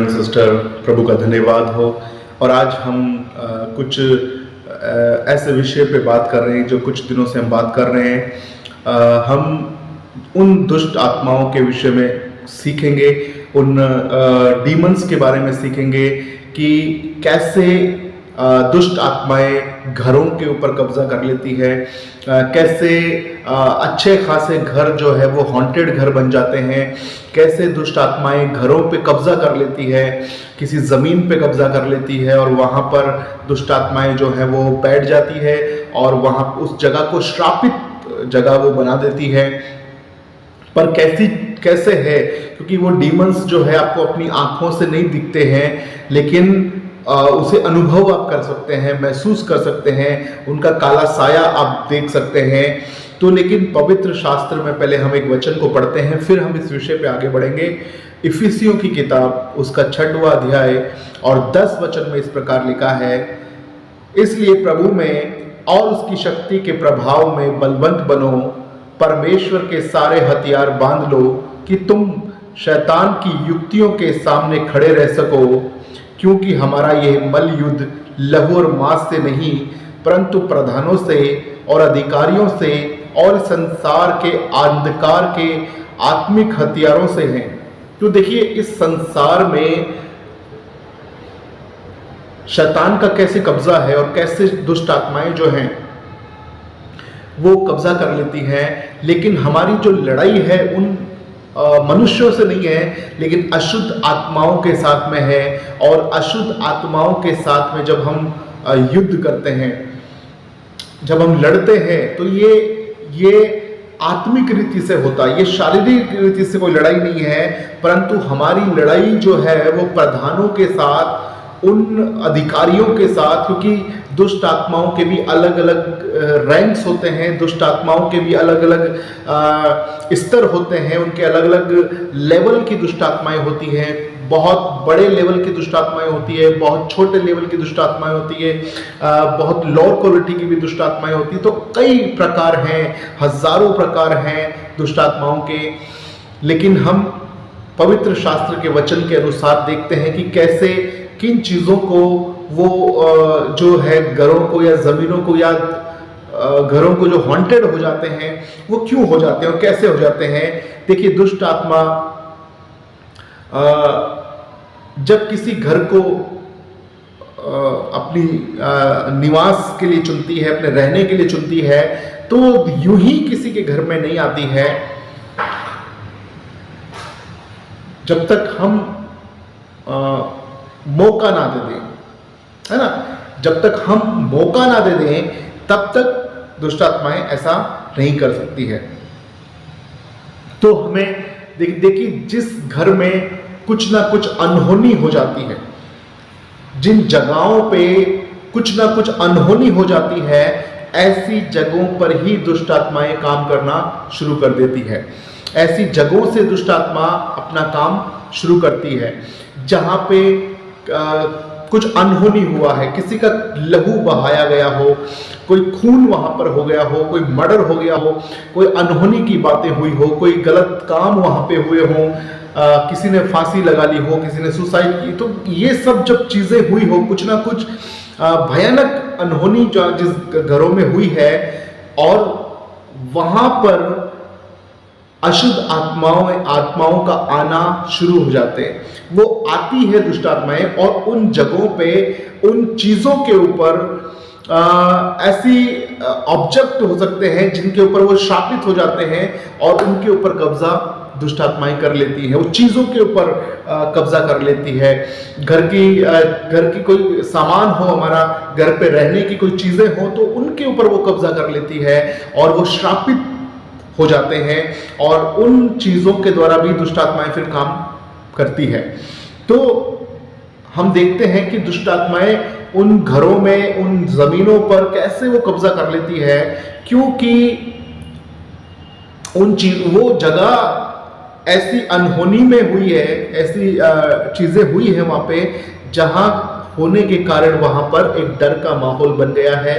And sister, प्रभु का धन्यवाद हो। और आज हम कुछ ऐसे विषय पे बात कर रहे हैं जो कुछ दिनों से हम बात कर रहे हैं। हम उन दुष्ट आत्माओं के विषय में सीखेंगे, उन डीमंस के बारे में सीखेंगे कि कैसे दुष्ट आत्माएं घरों के ऊपर कब्जा कर लेती है, कैसे अच्छे खासे घर जो है वो हॉन्टेड घर बन जाते हैं, कैसे दुष्ट आत्माएं घरों पे कब्जा कर लेती है, किसी ज़मीन पे कब्जा कर लेती है और वहाँ पर दुष्ट आत्माएं जो है वो बैठ जाती है और वहाँ उस जगह को श्रापित जगह वो बना देती है। पर कैसे है, क्योंकि वो डीमंस जो है आपको अपनी आंखों से नहीं दिखते हैं, लेकिन उसे अनुभव आप कर सकते हैं, महसूस कर सकते हैं, उनका काला साया आप देख सकते हैं। तो लेकिन पवित्र शास्त्र में पहले हम एक वचन को पढ़ते हैं, फिर हम इस विषय पे आगे बढ़ेंगे। इफिसियों की किताब उसका 6वां अध्याय और 10 वचन में इस प्रकार लिखा है, इसलिए प्रभु में और उसकी शक्ति के प्रभाव में बलवंत बनो, परमेश्वर के सारे हथियार बांध लो कि तुम शैतान की युक्तियों के सामने खड़े रह सको, क्योंकि हमारा यह मल युद्ध लहू और मांस से नहीं परंतु प्रधानों से और अधिकारियों से और संसार के अंधकार के आत्मिक हथियारों से है। तो देखिए, इस संसार में शैतान का कैसे कब्जा है और कैसे दुष्ट आत्माएं जो हैं वो कब्जा कर लेती हैं। लेकिन हमारी जो लड़ाई है उन मनुष्यों से नहीं है, लेकिन अशुद्ध आत्माओं के साथ में है। और अशुद्ध आत्माओं के साथ में जब हम युद्ध करते हैं, जब हम लड़ते हैं, तो ये आत्मिक रीति से होता है, ये शारीरिक रीति से कोई लड़ाई नहीं है, परंतु हमारी लड़ाई जो है वो प्रधानों के साथ, उन अधिकारियों के साथ, क्योंकि दुष्ट आत्माओं के भी अलग अलग रैंक्स होते हैं, दुष्ट आत्माओं के भी अलग अलग स्तर होते हैं, उनके अलग अलग लेवल की दुष्ट आत्माएं होती हैं। बहुत बड़े लेवल की दुष्ट आत्माएं होती है, बहुत छोटे लेवल की दुष्ट आत्माएं होती है, बहुत लोअर क्वालिटी की भी दुष्ट आत्माएं होती है। तो कई प्रकार हैं, हजारों प्रकार हैं दुष्ट आत्माओं के। लेकिन हम पवित्र शास्त्र के वचन के अनुसार देखते हैं कि कैसे किन चीज़ों को वो जो है घरों को या ज़मीनों को या घरों को जो हॉन्टेड हो जाते हैं वो क्यों हो जाते हैं और कैसे हो जाते हैं। देखिए, दुष्ट आत्मा जब किसी घर को अपनी निवास के लिए चुनती है, अपने रहने के लिए चुनती है, तो यूं ही किसी के घर में नहीं आती है। जब तक हम मौका ना दे दें, है ना, जब तक हम मौका ना दे दें तब तक दुष्ट आत्माएं ऐसा नहीं कर सकती है। तो हमें देखिए, जिस घर में कुछ ना कुछ अनहोनी हो जाती है, जिन जगहों पे कुछ ना कुछ अनहोनी हो जाती है, ऐसी जगहों पर ही दुष्ट आत्माएं काम करना शुरू कर देती है। ऐसी जगहों से दुष्ट आत्मा अपना काम शुरू करती है जहां पे कुछ अनहोनी हुआ है, किसी का लहू बहाया गया हो, कोई खून वहां पर हो गया हो, कोई मर्डर हो गया हो, कोई अनहोनी की बातें हुई हो, कोई गलत काम वहां पे हुए हो, किसी ने फांसी लगा ली हो, किसी ने सुसाइड की। तो ये सब जब चीजें हुई हो, कुछ ना कुछ भयानक अनहोनी जो जिस घरों में हुई है, और वहां पर अशुद्ध आत्माओं का आना शुरू हो जाते हैं। वो आती है दुष्ट आत्माएं और उन जगहों पे, उन चीजों के ऊपर ऐसी ऑब्जेक्ट हो सकते हैं जिनके ऊपर वो शापित हो जाते हैं और उनके ऊपर कब्जा दुष्ट आत्माएं कर लेती है। वो चीजों के ऊपर कब्जा कर लेती है। घर की कोई सामान हो, हमारा घर पे रहने की कोई चीजें हो, तो उनके ऊपर वो कब्जा कर लेती है और वो श्रापित हो जाते हैं, और उन चीजों के द्वारा भी दुष्ट आत्माएं फिर काम करती है। तो हम देखते हैं कि दुष्ट आत्माएं उन घरों में, उन जमीनों पर कैसे वो कब्जा कर लेती है, क्योंकि वो जगह ऐसी अनहोनी में हुई है, ऐसी चीजें हुई है वहां पे, जहां होने के कारण वहां पर एक डर का माहौल बन गया है।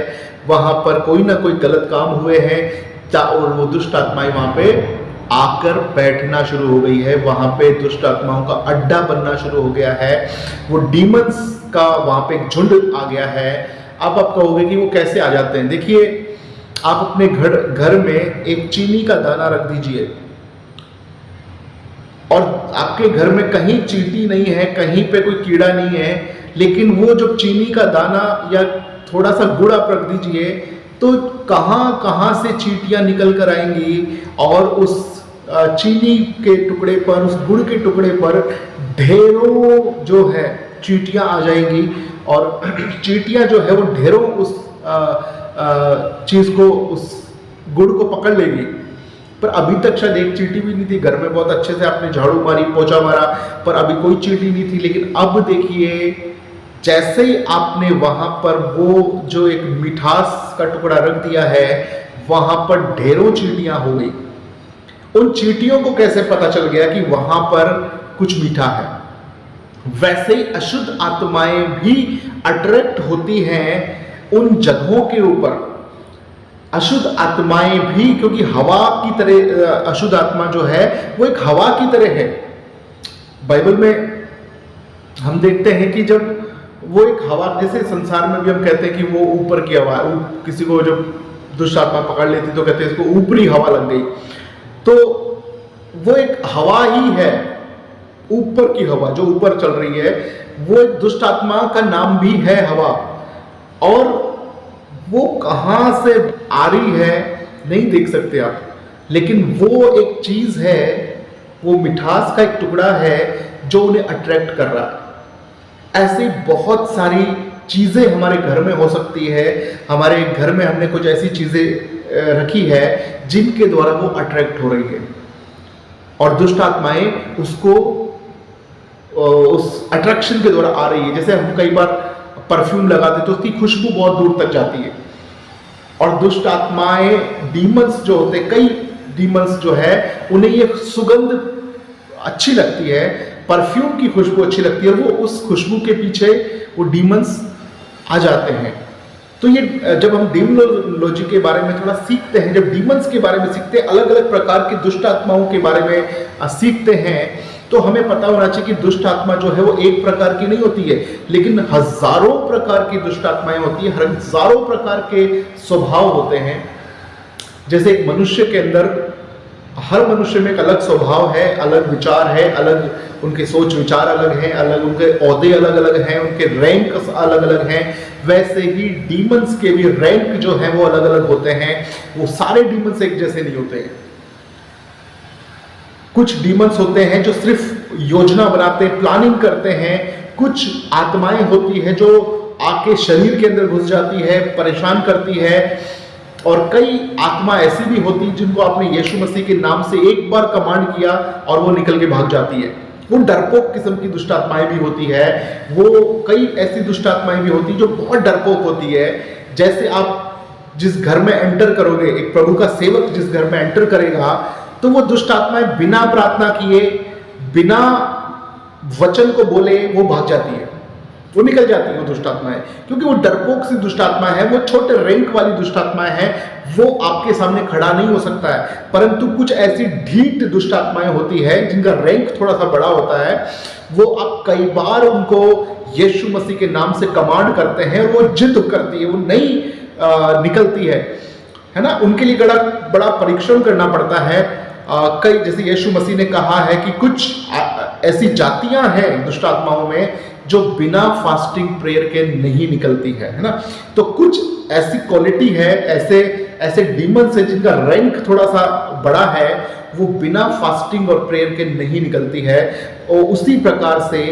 वहां पर कोई ना कोई गलत काम हुए हैं और वो दुष्ट आत्माएं वहां पे आकर बैठना शुरू हो गई है, वहां पे दुष्ट आत्माओं का अड्डा बनना शुरू हो गया है, वो डीमंस का वहां पे एक झुंड आ गया है। अब आप कहोगे कि वो कैसे आ जाते हैं। देखिए, आप अपने घर में एक चीनी का दाना रख दीजिए और आपके घर में कहीं चींटी नहीं है, कहीं पे कोई कीड़ा नहीं है, लेकिन वो जो चीनी का दाना या थोड़ा सा गुड़ आप रख दीजिए, तो कहाँ कहाँ से चींटियां निकल कर आएंगी और उस चीनी के टुकड़े पर, उस गुड़ के टुकड़े पर ढेरों जो है चींटियां आ जाएंगी और चींटियां जो है वो ढेरों उस चीज को, उस गुड़ को पकड़ लेगी। पर अभी तक शायद एक चींटी भी नहीं थी। घर में बहुत अच्छे से आपने झाड़ू मारी, पोछा मारा, पर अभी कोई चींटी नहीं थी। लेकिन अब देखिए, जैसे ही आपने वहां पर वो जो एक मिठास का टुकड़ा रख दिया है, वहां पर ढेरों चींटियां हो गई। उन चींटियों को कैसे पता चल गया कि वहां पर कुछ मीठा है? वैसे ही अशुद्ध आत्माएं भी अट्रैक्ट होती हैं उन जगहों के ऊपर। अशुद्ध आत्माएं भी, क्योंकि हवा की तरह अशुद्ध आत्मा जो है वो एक हवा की तरह है। बाइबल में हम देखते हैं कि जब वो एक हवा, जैसे संसार में भी हम कहते हैं कि वो ऊपर की हवा, किसी को जब दुष्ट आत्मा पकड़ लेती तो कहते हैं इसको ऊपरी हवा लग गई। तो वो एक हवा ही है, ऊपर की हवा जो ऊपर चल रही है, वो एक दुष्ट आत्मा का नाम भी है हवा। और वो कहां से आ रही है नहीं देख सकते आप, लेकिन वो एक चीज है, वो मिठास का एक टुकड़ा है जो उन्हें अट्रैक्ट कर रहा है। ऐसी बहुत सारी चीजें हमारे घर में हो सकती है। हमारे घर में हमने कुछ ऐसी चीजें रखी है जिनके द्वारा वो अट्रैक्ट हो रही है और दुष्ट आत्माएं उसको, उस अट्रैक्शन के द्वारा आ रही है। जैसे हम कई बार परफ्यूम लगाते तो उसकी खुशबू बहुत दूर तक जाती है और दुष्ट आत्माएं, डीमंस जो होते, कई डीमंस जो है, उन्हें ये सुगंध अच्छी लगती है, परफ्यूम की खुशबू अच्छी लगती है, वो उस खुशबू के पीछे वो डीमंस आ जाते हैं। तो ये जब हम डीमोलॉजी के बारे में थोड़ा सीखते हैं, जब डीमंस के बारे में सीखते हैं, अलग अलग प्रकार की दुष्ट आत्माओं के बारे में सीखते हैं, तो हमें पता होना चाहिए कि दुष्ट आत्मा जो है वो एक प्रकार की नहीं होती है, लेकिन हजारों प्रकार की दुष्ट आत्माएं होती है, हजारों प्रकार के स्वभाव होते हैं। जैसे एक मनुष्य के अंदर, हर मनुष्य में एक अलग स्वभाव है, अलग विचार है, अलग उनके सोच विचार अलग हैं, अलग उनके ओहदे अलग अलग हैं, उनके रैंक अलग अलग हैं। वैसे ही डीमंस के भी रैंक जो है वो अलग अलग होते हैं। वो सारे डीमंस एक जैसे नहीं होते हैं। कुछ डीमंस होते हैं जो सिर्फ योजना बनाते, प्लानिंग करते हैं। कुछ आत्माएं होती है जो आके शरीर के अंदर घुस जाती है, परेशान करती है। और कई आत्मा ऐसी भी होती है जिनको आपने यीशु मसीह के नाम से एक बार कमांड किया और वो निकल के भाग जाती है। वो डरपोक किस्म की दुष्ट आत्माएं भी होती है। वो कई ऐसी दुष्ट आत्माएं भी होती है जो बहुत डरपोक होती है। जैसे आप जिस घर में एंटर करोगे, एक प्रभु का सेवक जिस घर में एंटर करेगा, तो वो दुष्ट आत्माएं बिना प्रार्थना किए, बिना वचन को बोले वो भाग जाती है, वो निकल जाती है वो दुष्ट आत्माएं, क्योंकि वो डरपोक सी दुष्ट आत्मा है, वो छोटे रैंक वाली दुष्ट आत्माएं हैं, वो आपके सामने खड़ा नहीं हो सकता है। परंतु कुछ ऐसी ढीठ दुष्ट आत्माएं होती है जिनका रैंक थोड़ा सा बड़ा होता है, वो आप कई बार उनको यीशु मसीह के नाम से कमांड करते हैं और वो जिद करती है, वो नहीं निकलती है ना। उनके लिए बड़ा परिश्रम करना पड़ता है। कई, जैसे यीशु मसीह ने कहा है कि कुछ ऐसी जातियां हैं दुष्ट आत्माओं में जो बिना फास्टिंग प्रेयर के नहीं निकलती है ना। तो कुछ ऐसी क्वालिटी है, ऐसे डीमंस है जिनका रैंक थोड़ा सा बड़ा है, वो बिना फास्टिंग और प्रेयर के नहीं निकलती है। और उसी प्रकार से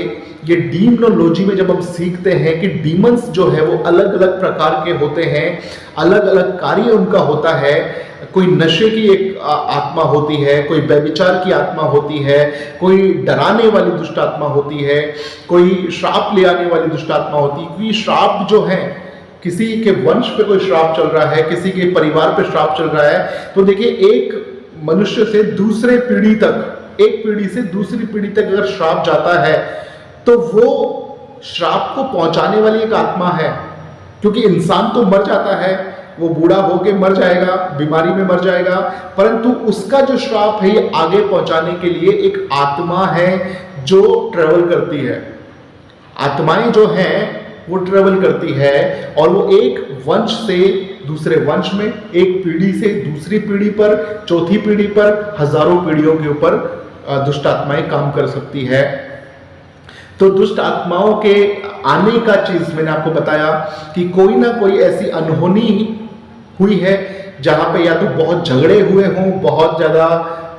ये डीमोलॉजी में जब हम सीखते हैं कि डीमंस जो है वो अलग अलग प्रकार के होते हैं, अलग अलग कार्य उनका होता है। कोई नशे की एक आत्मा होती है, कोई व्यभिचार की आत्मा होती है, कोई डराने वाली दुष्ट आत्मा होती है, कोई श्राप ले आने वाली दुष्ट आत्मा होती है। क्योंकि श्राप जो है, किसी के वंश पे कोई श्राप चल रहा है, किसी के परिवार पे श्राप चल रहा है, तो देखिए एक मनुष्य से दूसरे पीढ़ी तक, एक पीढ़ी से दूसरी पीढ़ी तक अगर श्राप जाता है तो वो श्राप को पहुंचाने वाली एक आत्मा है। क्योंकि इंसान तो मर जाता है, वो बूढ़ा होके मर जाएगा, बीमारी में मर जाएगा, परंतु उसका जो श्राप है ये आगे पहुंचाने के लिए एक आत्मा है जो ट्रेवल करती है। आत्माएं जो हैं वो ट्रेवल करती है और वो एक वंश से दूसरे वंश में, एक पीढ़ी से दूसरी पीढ़ी पर, चौथी पीढ़ी पर, हजारों पीढ़ियों के ऊपर दुष्ट आत्माएं काम कर सकती है। तो दुष्ट आत्माओं के आने का चीज मैंने आपको बताया कि कोई ना कोई ऐसी अनहोनी हुई है जहां पे या तो बहुत झगड़े हुए हों, बहुत ज्यादा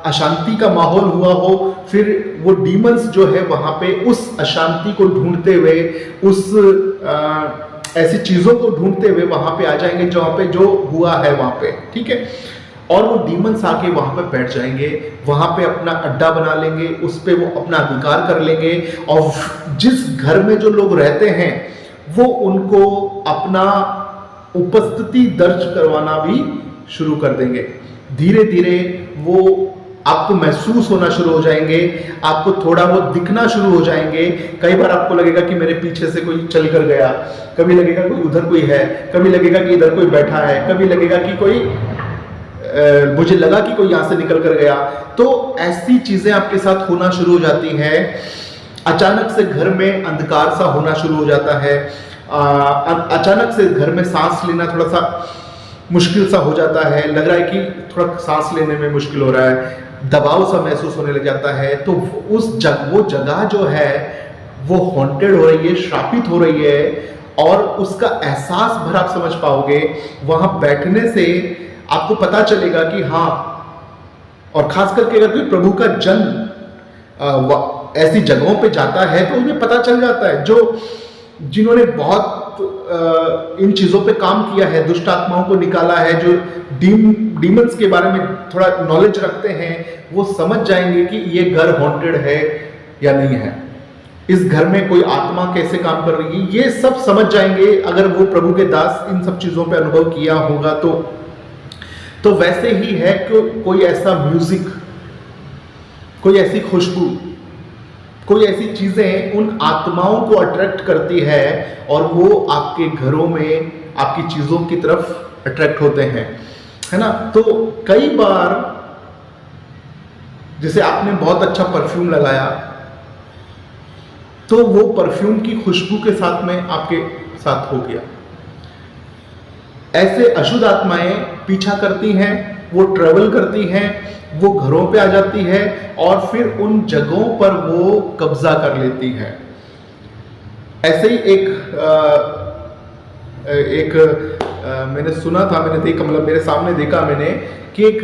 अशांति का माहौल हुआ हो, फिर वो डीमंस जो है वहां पे उस अशांति को ढूंढते हुए, उस ऐसी चीजों को ढूंढते हुए वहां पे आ जाएंगे जहां पे जो हुआ है वहां पे, ठीक है। और वो डीमंस आके वहां पे बैठ जाएंगे, वहां पे अपना अड्डा बना लेंगे, उस पे वो अपना अधिकार कर लेंगे और जिस घर में जो लोग रहते हैं वो उनको अपना उपस्थिति दर्ज करवाना भी शुरू कर देंगे। धीरे धीरे वो आपको महसूस होना शुरू हो जाएंगे, आपको थोड़ा बहुत दिखना शुरू हो जाएंगे। कई बार आपको लगेगा कि मेरे पीछे से कोई चल कर गया, कभी लगेगा कोई उधर कोई है, कभी लगेगा कि इधर कोई बैठा है, कभी लगेगा कि कोई मुझे लगा कि कोई यहां से निकल कर गया। तो ऐसी चीजें आपके साथ होना शुरू हो जाती है। अचानक से घर में अंधकार सा होना शुरू हो जाता है। अचानक से घर में सांस लेना थोड़ा सा मुश्किल सा हो जाता है, लग रहा है कि थोड़ा सांस लेने में मुश्किल हो रहा है, दबाव सा महसूस होने लग जाता है। तो वो जगह जो है वो हॉन्टेड हो रही है, श्रापित हो रही है और उसका एहसास भर आप समझ पाओगे। वहां बैठने से आपको पता चलेगा कि हाँ, और खास करके अगर कोई प्रभु का जन ऐसी जगहों पे जाता है तो उन्हें पता चल जाता है, जो जिन्होंने बहुत इन चीजों पे काम किया है, दुष्ट आत्माओं को निकाला है, जो डीमंस के बारे में थोड़ा नॉलेज रखते हैं, वो समझ जाएंगे कि ये घर हॉन्टेड है या नहीं है, इस घर में कोई आत्मा कैसे काम कर रही है, ये सब समझ जाएंगे अगर वो प्रभु के दास इन सब चीजों पे अनुभव किया होगा। तो वैसे ही है कि कोई ऐसा म्यूजिक, कोई ऐसी खुशबू, कोई ऐसी चीजें उन आत्माओं को अट्रैक्ट करती है और वो आपके घरों में आपकी चीजों की तरफ अट्रैक्ट होते हैं, है ना। तो कई बार जैसे आपने बहुत अच्छा परफ्यूम लगाया तो वो परफ्यूम की खुशबू के साथ में आपके साथ हो गया। ऐसे अशुद्ध आत्माएं पीछा करती हैं, वो ट्रेवल करती हैं, वो घरों पे आ जाती है और फिर उन जगहों पर वो कब्जा कर लेती है। ऐसे ही मैंने सुना था, मैंने देखा, मतलब मेरे सामने देखा मैंने कि एक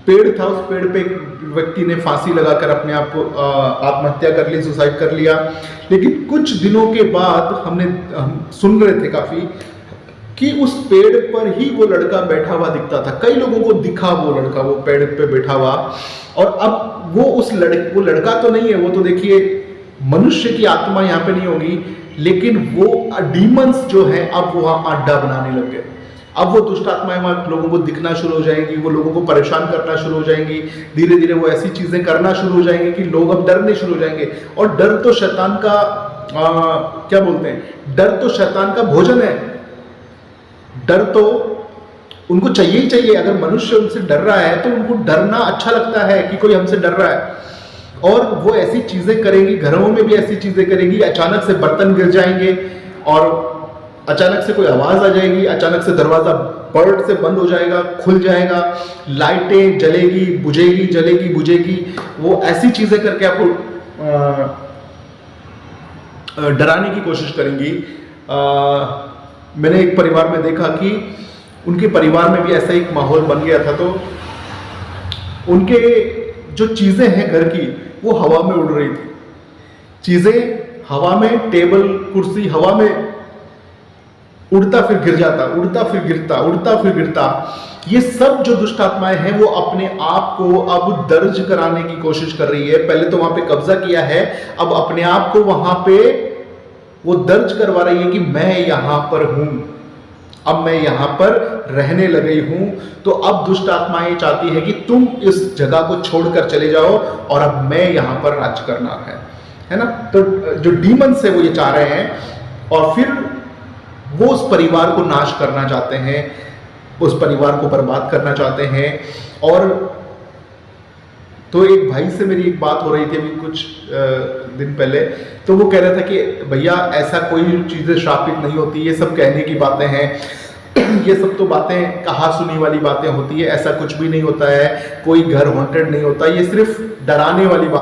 पेड़ था, उस पेड़ पे एक व्यक्ति ने फांसी लगाकर अपने आप को आत्महत्या कर ली, सुसाइड कर लिया। लेकिन कुछ दिनों के बाद हम सुन रहे थे काफी कि उस पेड़ पर ही वो लड़का बैठा हुआ दिखता था। कई लोगों को दिखा वो लड़का, वो पेड़ पे बैठा हुआ, और अब वो वो लड़का तो नहीं है, वो तो देखिए मनुष्य की आत्मा यहाँ पे नहीं होगी, लेकिन वो डीमंस जो है अब वहां अड्डा बनाने लग गए। अब वो दुष्ट आत्माएं वहां लोगों को दिखना शुरू हो जाएंगी, वो लोगों को परेशान करना शुरू हो जाएंगी, धीरे धीरे वो ऐसी चीजें करना शुरू हो जाएंगे कि लोग अब डरने शुरू हो जाएंगे। और डर तो शैतान का क्या बोलते हैं, डर तो शैतान का भोजन है। डर तो उनको चाहिए ही चाहिए। अगर मनुष्य उनसे डर रहा है तो उनको डरना अच्छा लगता है कि कोई हमसे डर रहा है, और वो ऐसी चीजें करेंगी, घरों में भी ऐसी चीजें करेंगी। अचानक से बर्तन गिर जाएंगे और अचानक से कोई आवाज आ जाएगी, अचानक से दरवाजा बर्ड से बंद हो जाएगा, खुल जाएगा, लाइटें जलेगी, बुझेगी, जलेगी, बुझेगी। वो ऐसी चीजें करके आपको डराने की कोशिश करेंगी। मैंने एक परिवार में देखा कि उनके परिवार में भी ऐसा एक माहौल बन गया था। तो उनके जो चीजें हैं घर की वो हवा में उड़ रही थी, चीजें हवा में, टेबल कुर्सी हवा में उड़ता फिर गिर जाता, उड़ता फिर गिरता, उड़ता फिर गिरता। ये सब जो दुष्ट आत्माएं हैं वो अपने आप को अब दर्ज कराने की कोशिश कर रही है। पहले तो वहां पे कब्जा किया है, अब अपने आप को वहां पे वो दर्ज करवा रही है कि मैं यहां पर हूं, अब मैं यहां पर रहने लगी हूं। तो अब दुष्ट आत्माएं चाहती है कि तुम इस जगह को छोड़कर चले जाओ और अब मैं यहां पर राज करना है ना। तो जो डीमंस है वो ये चाह रहे हैं। और फिर वो उस परिवार को नाश करना चाहते हैं, उस परिवार को बर्बाद करना चाहते हैं। और तो एक भाई से मेरी एक बात हो रही थी अभी कुछ दिन पहले, तो वो कह रहा था कि भैया ऐसा कोई चीज़ें श्रापित नहीं होती, ये सब कहने की बातें हैं, ये सब तो बातें कहा सुनी वाली बातें होती है, ऐसा कुछ भी नहीं होता है, कोई घर हॉन्टेड नहीं होता, ये सिर्फ डराने वाली बात